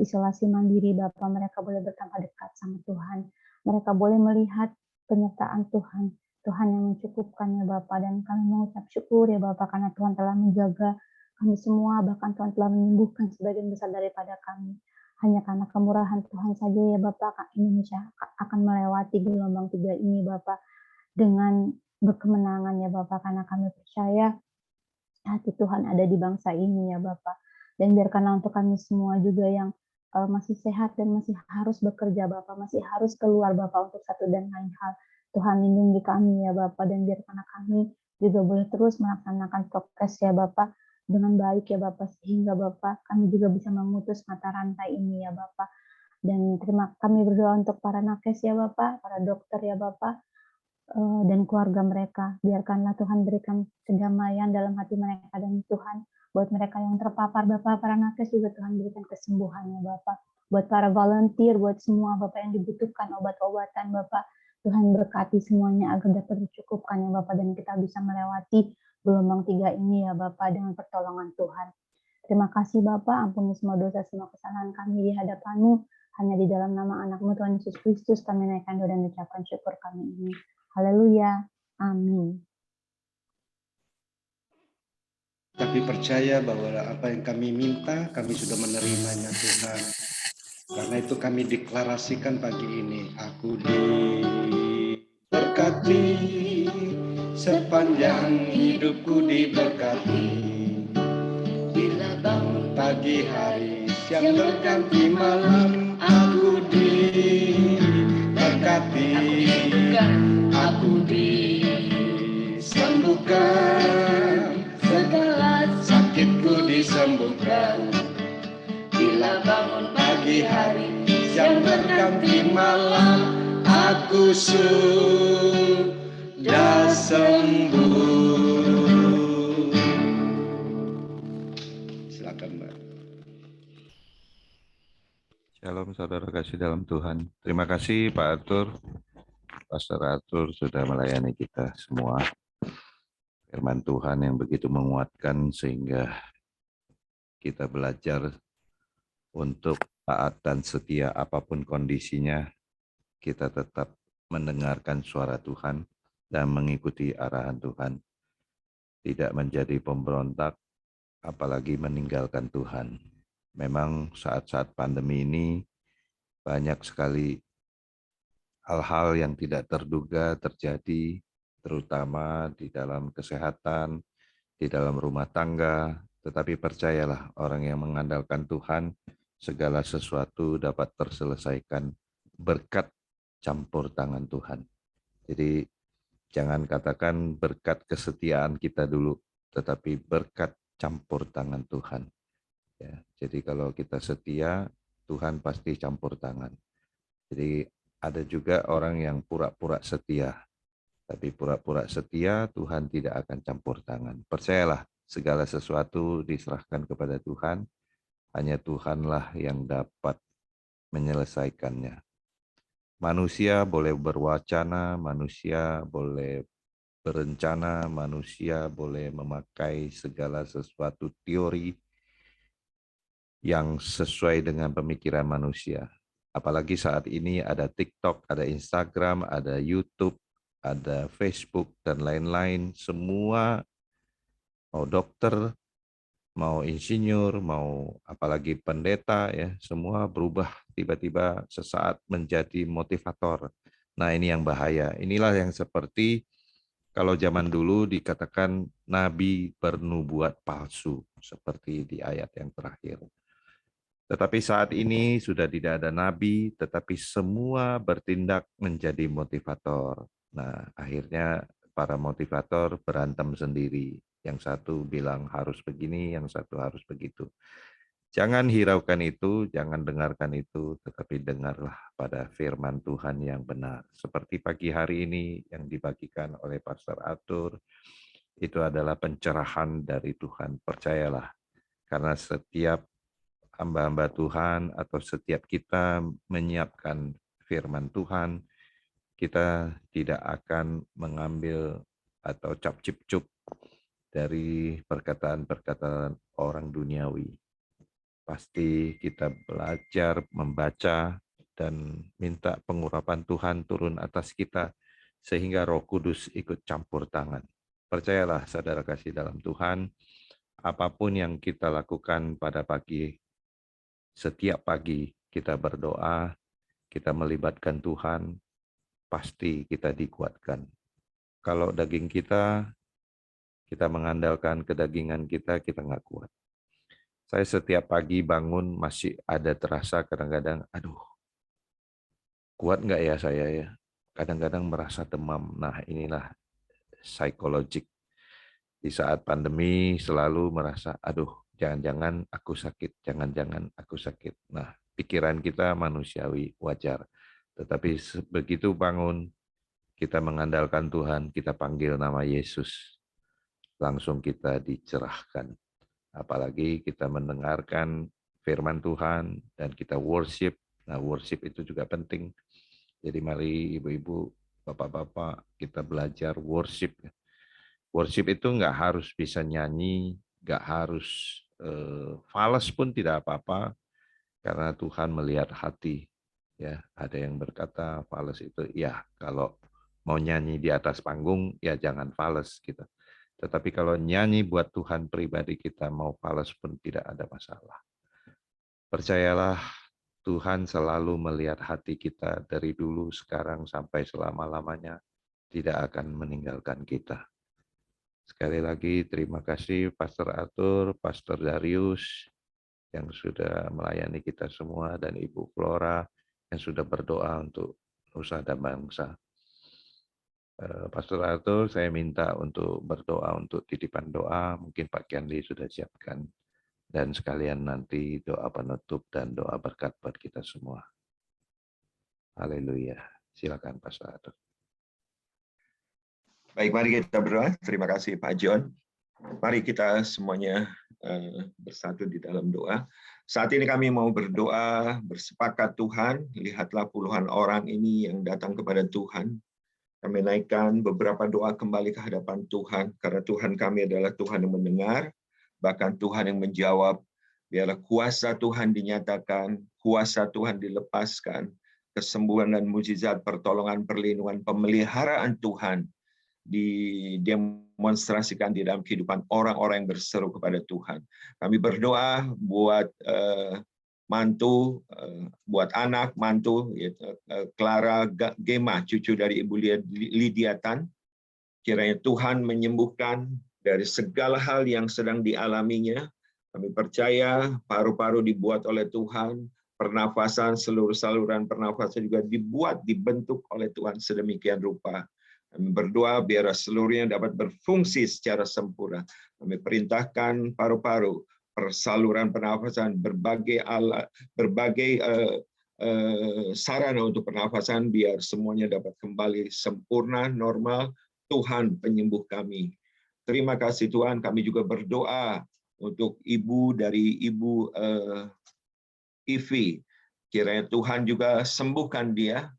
Speaker 4: isolasi mandiri Bapak, mereka boleh bertambah dekat sama Tuhan. Mereka boleh melihat penyertaan Tuhan, Tuhan yang mencukupkan ya Bapak. Dan kami mengucap syukur ya Bapak karena Tuhan telah menjaga kami semua, bahkan Tuhan telah menyembuhkan sebagian besar daripada kami. Hanya karena kemurahan Tuhan saja ya Bapak, Indonesia akan melewati gelombang 3 ini Bapak dengan berkemenangan ya Bapak, karena kami percaya hati Tuhan ada di bangsa ini ya Bapak. Dan biarkanlah untuk kami semua juga yang masih sehat dan masih harus bekerja Bapak, masih harus keluar Bapak untuk satu dan lain hal. Tuhan lindungi kami ya Bapak, dan biarkanlah kami juga boleh terus melaksanakan prokes ya Bapak dengan baik ya Bapak, sehingga Bapak kami juga bisa memutus mata rantai ini ya Bapak. Dan kami berdoa untuk para nakes ya Bapak, para dokter ya Bapak, dan keluarga mereka. Biarkanlah Tuhan berikan kedamaian dalam hati mereka, dan Tuhan buat mereka yang terpapar Bapak, para nakes juga Tuhan berikan kesembuhannya Bapak. Buat para volunteer, buat semua Bapak yang dibutuhkan obat-obatan Bapak, Tuhan berkati semuanya agar dapat dicukupkan ya Bapak, dan kita bisa melewati gelombang 3 ini ya Bapak dengan pertolongan Tuhan. Terima kasih Bapak, ampuni semua dosa, semua kesalahan kami di hadapan-Mu. Hanya di dalam nama anak-Mu Tuhan Yesus Kristus kami naikkan doa dan ucapkan syukur kami ini. Haleluya. Amin.
Speaker 1: Tapi percaya bahwa apa yang kami minta, kami sudah menerimanya Tuhan. Karena itu kami deklarasikan pagi ini, aku diberkati, sepanjang hidupku diberkati. Bila bangun pagi hari, siang berganti malam, aku diberkati. Aku disembuhkan, segala sakitku disembuhkan. Bila bangun pagi hari, siang berganti malam, aku sudah sembuh. Silakan Mbak.
Speaker 5: Shalom saudara kasih dalam Tuhan. Terima kasih Pak Arthur. Pastor Arthur sudah melayani kita semua. Firman Tuhan yang begitu menguatkan sehingga kita belajar untuk taat dan setia apapun kondisinya, kita tetap mendengarkan suara Tuhan dan mengikuti arahan Tuhan. Tidak menjadi pemberontak, apalagi meninggalkan Tuhan. Memang saat-saat pandemi ini banyak sekali hal-hal yang tidak terduga terjadi, terutama di dalam kesehatan, di dalam rumah tangga, tetapi percayalah orang yang mengandalkan Tuhan, segala sesuatu dapat terselesaikan berkat campur tangan Tuhan. Jadi jangan katakan berkat kesetiaan kita dulu, tetapi berkat campur tangan Tuhan. Ya, jadi kalau kita setia, Tuhan pasti campur tangan. Jadi ada juga orang yang pura-pura setia, tapi pura-pura setia Tuhan tidak akan campur tangan. Percayalah, segala sesuatu diserahkan kepada Tuhan, hanya Tuhanlah yang dapat menyelesaikannya. Manusia boleh berwacana, manusia boleh berencana, manusia boleh memakai segala sesuatu teori yang sesuai dengan pemikiran manusia. Apalagi saat ini ada TikTok, ada Instagram, ada YouTube, ada Facebook, dan lain-lain. Semua mau dokter, mau insinyur, mau apalagi pendeta, ya semua berubah tiba-tiba sesaat menjadi motivator. Nah ini yang bahaya. Inilah yang seperti kalau zaman dulu dikatakan nabi bernubuat palsu, seperti di ayat yang terakhir. Tetapi saat ini sudah tidak ada nabi, tetapi semua bertindak menjadi motivator. Nah, akhirnya para motivator berantem sendiri. Yang satu bilang harus begini, yang satu harus begitu. Jangan hiraukan itu, jangan dengarkan itu, tetapi dengarlah pada firman Tuhan yang benar. Seperti pagi hari ini yang dibagikan oleh Pastor Arthur, itu adalah pencerahan dari Tuhan. Percayalah, karena setiap hamba-hamba Tuhan atau setiap kita menyiapkan firman Tuhan, kita tidak akan mengambil atau cap-cip-cup dari perkataan-perkataan orang duniawi. Pasti kita belajar membaca dan minta pengurapan Tuhan turun atas kita sehingga Roh Kudus ikut campur tangan. Percayalah saudara kasih dalam Tuhan, apapun yang kita lakukan pada setiap pagi kita berdoa, kita melibatkan Tuhan, pasti kita dikuatkan. Kalau daging kita mengandalkan kedagingan kita nggak kuat. Saya setiap pagi bangun masih ada terasa kadang-kadang, aduh, kuat nggak ya saya ya? Kadang-kadang merasa demam. Nah inilah psikologik. Di saat pandemi selalu merasa, aduh, jangan-jangan aku sakit, jangan-jangan aku sakit. Nah, pikiran kita manusiawi, wajar. Tetapi begitu bangun, kita mengandalkan Tuhan, kita panggil nama Yesus, langsung kita dicerahkan. Apalagi kita mendengarkan firman Tuhan dan kita worship. Nah, worship itu juga penting. Jadi mari ibu-ibu, bapak-bapak, kita belajar worship. Worship itu nggak harus bisa nyanyi, nggak harus fales pun tidak apa-apa, karena Tuhan melihat hati. Ya, ada yang berkata fales itu, ya kalau mau nyanyi di atas panggung, ya jangan fales gitu. Tetapi kalau nyanyi buat Tuhan pribadi kita mau fales pun tidak ada masalah. Percayalah, Tuhan selalu melihat hati kita dari dulu, sekarang, sampai selama-lamanya, tidak akan meninggalkan kita. Sekali lagi terima kasih Pastor Arthur, Pastor Darius yang sudah melayani kita semua, dan Ibu Flora yang sudah berdoa untuk nusa dan bangsa. Pastor Arthur, saya minta untuk berdoa untuk titipan doa, mungkin Pak Kiandi sudah siapkan, dan sekalian nanti doa penutup dan doa berkat buat kita semua. Haleluya. Silakan Pastor Arthur.
Speaker 3: Baik, mari kita berdoa. Terima kasih Pak John. Mari kita semuanya bersatu di dalam doa. Saat ini kami mau berdoa, bersepakat Tuhan, lihatlah puluhan orang ini yang datang kepada Tuhan. Kami naikkan beberapa doa kembali ke hadapan Tuhan, karena Tuhan kami adalah Tuhan yang mendengar, bahkan Tuhan yang menjawab. Biarlah kuasa Tuhan dinyatakan, kuasa Tuhan dilepaskan, kesembuhan dan mujizat, pertolongan, perlindungan, pemeliharaan Tuhan didemonstrasikan di dalam kehidupan orang-orang yang berseru kepada Tuhan. Kami berdoa buat mantu, buat anak, mantu, Clara Gema, cucu dari Ibu Lydia Tan. Kiranya Tuhan menyembuhkan dari segala hal yang sedang dialaminya. Kami percaya paru-paru dibuat oleh Tuhan, pernafasan, seluruh saluran pernafasan juga dibentuk oleh Tuhan sedemikian rupa. Kami berdoa biar seluruhnya dapat berfungsi secara sempurna. Kami perintahkan paru-paru, saluran pernafasan, berbagai sarana untuk pernafasan, biar semuanya dapat kembali sempurna, normal. Tuhan penyembuh kami. Terima kasih Tuhan. Kami juga berdoa untuk ibu dari Ibu Ivi. Kiranya Tuhan juga sembuhkan dia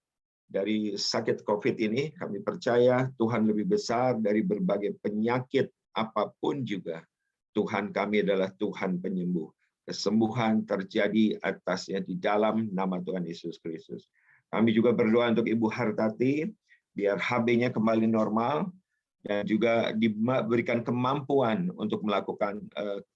Speaker 3: dari sakit COVID ini. Kami percaya Tuhan lebih besar dari berbagai penyakit apapun juga. Tuhan kami adalah Tuhan penyembuh. kesembuhan terjadi atasnya di dalam nama Tuhan Yesus Kristus. Kami juga berdoa untuk Ibu Hartati, biar HB-nya kembali normal, dan juga diberikan kemampuan untuk melakukan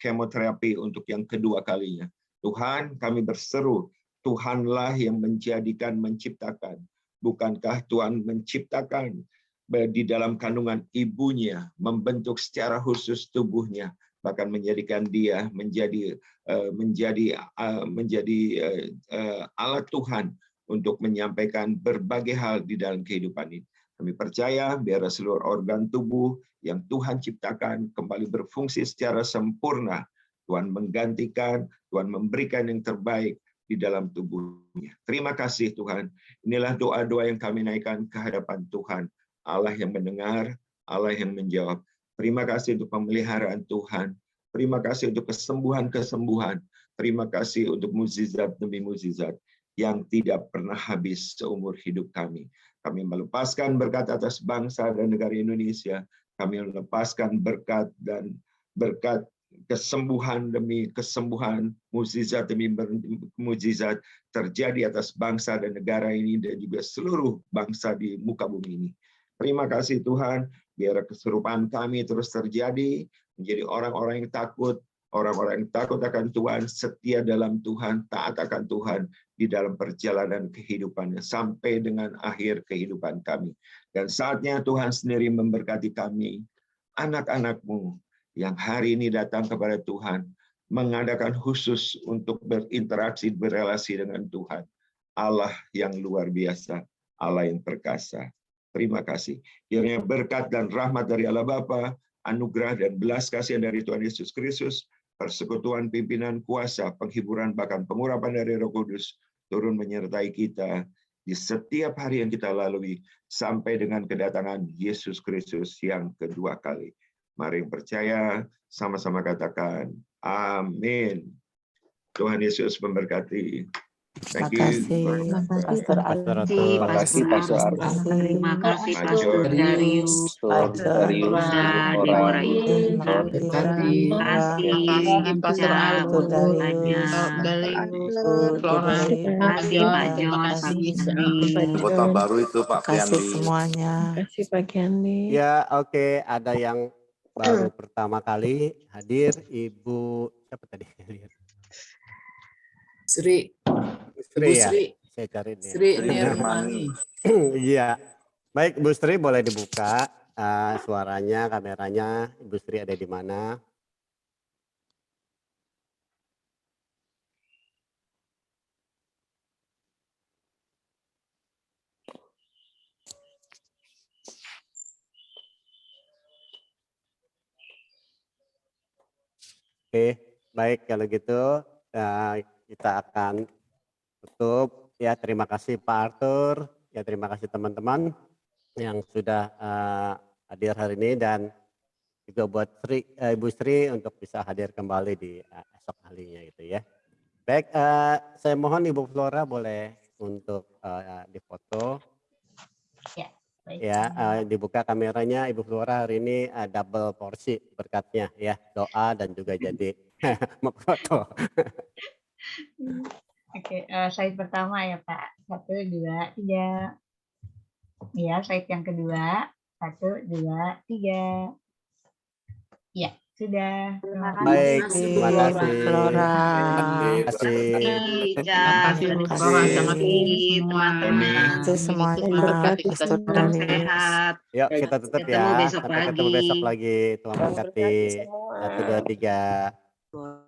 Speaker 3: kemoterapi untuk yang kedua kalinya. Tuhan, kami berseru, Tuhanlah yang menjadikan, menciptakan. Bukankah Tuhan menciptakan di dalam kandungan ibunya, membentuk secara khusus tubuhnya, bahkan menjadikan dia menjadi alat Tuhan untuk menyampaikan berbagai hal di dalam kehidupan ini. Kami percaya biar seluruh organ tubuh yang Tuhan ciptakan kembali berfungsi secara sempurna. Tuhan menggantikan, Tuhan memberikan yang terbaik di dalam tubuhnya. Terima kasih Tuhan. Inilah doa-doa yang kami naikkan ke hadapan Tuhan. Allah yang mendengar, Allah yang menjawab. Terima kasih untuk pemeliharaan Tuhan. Terima kasih untuk kesembuhan-kesembuhan. Terima kasih untuk mukjizat demi mukjizat yang tidak pernah habis seumur hidup kami. Kami melepaskan berkat atas bangsa dan negara Indonesia. Kami melepaskan berkat dan berkat kesembuhan demi kesembuhan, mukjizat demi mukjizat terjadi atas bangsa dan negara ini dan juga seluruh bangsa di muka bumi ini. Terima kasih Tuhan, biar keserupaan kami terus terjadi, menjadi orang-orang yang takut, orang-orang yang takut akan Tuhan, setia dalam Tuhan, taat akan Tuhan di dalam perjalanan kehidupannya sampai dengan akhir kehidupan kami. Dan saatnya Tuhan sendiri memberkati kami, anak-anak-Mu yang hari ini datang kepada Tuhan, mengadakan khusus untuk berinteraksi, berelasi dengan Tuhan. Allah yang luar biasa, Allah yang perkasa. Terima kasih. Kiranya berkat dan rahmat dari Allah Bapa, anugerah dan belas kasihan dari Tuhan Yesus Kristus, persekutuan pimpinan kuasa, penghiburan bahkan pengurapan dari Roh Kudus turun menyertai kita di setiap hari yang kita lalui sampai dengan kedatangan Yesus Kristus yang kedua kali. Mari yang percaya sama-sama katakan amin. Tuhan Yesus memberkati. Thank you.
Speaker 6: Pastor Ati,
Speaker 7: Terima kasih Pastor Arti.
Speaker 6: terima kasih
Speaker 3: Pastor
Speaker 6: Pastor Darius,
Speaker 7: Darius,
Speaker 6: Deborah,
Speaker 7: Deborah,
Speaker 6: terima kasih Pastor Aldo, terima kasih Pak Jos, Pak Gisri.
Speaker 5: Anggota baru itu Pak
Speaker 8: Kasih
Speaker 5: Priandi.
Speaker 8: semuanya.
Speaker 9: Kasih Pak Kendi.
Speaker 10: Ya, oke. Ada yang baru pertama kali hadir, Ibu siapa tadi?
Speaker 9: Sri.
Speaker 10: Sri
Speaker 9: Ibu
Speaker 10: ya.
Speaker 9: Sri.
Speaker 10: Saya cari nih.
Speaker 9: Sri Nirmani.
Speaker 10: Iya. Baik, Bu Sri boleh dibuka suaranya, kameranya. Ibu Sri ada di mana? Oke, baik kalau gitu kita akan tutup. Ya, terima kasih Pak Arthur. Ya, terima kasih teman-teman yang sudah hadir hari ini dan juga buat Ibu Sri untuk bisa hadir kembali di esok harinya gitu ya. Baik, saya mohon Ibu Flora boleh untuk difoto.
Speaker 4: Ya. Baik.
Speaker 10: Ya, dibuka kameranya Ibu Flora hari ini double porsi berkatnya ya, doa dan juga jadi foto.
Speaker 4: Oke, slide pertama ya Pak. 1, 2, 3. Ya, slide yang kedua. 1, 2, 3. Ya, sudah.
Speaker 10: Baik, terima kasih.
Speaker 8: Flora.
Speaker 10: Terima kasih.
Speaker 6: Teman-teman.
Speaker 8: Itu semuanya.
Speaker 9: Berkati
Speaker 8: Pastor
Speaker 6: Salam
Speaker 8: Darius.
Speaker 6: sehat.
Speaker 10: Yuk kita tutup
Speaker 6: Ketemu
Speaker 10: ya.
Speaker 6: besok
Speaker 10: Sampai ketemu
Speaker 6: lagi.
Speaker 10: besok lagi. Tuhan berkati. 1, 2, 3.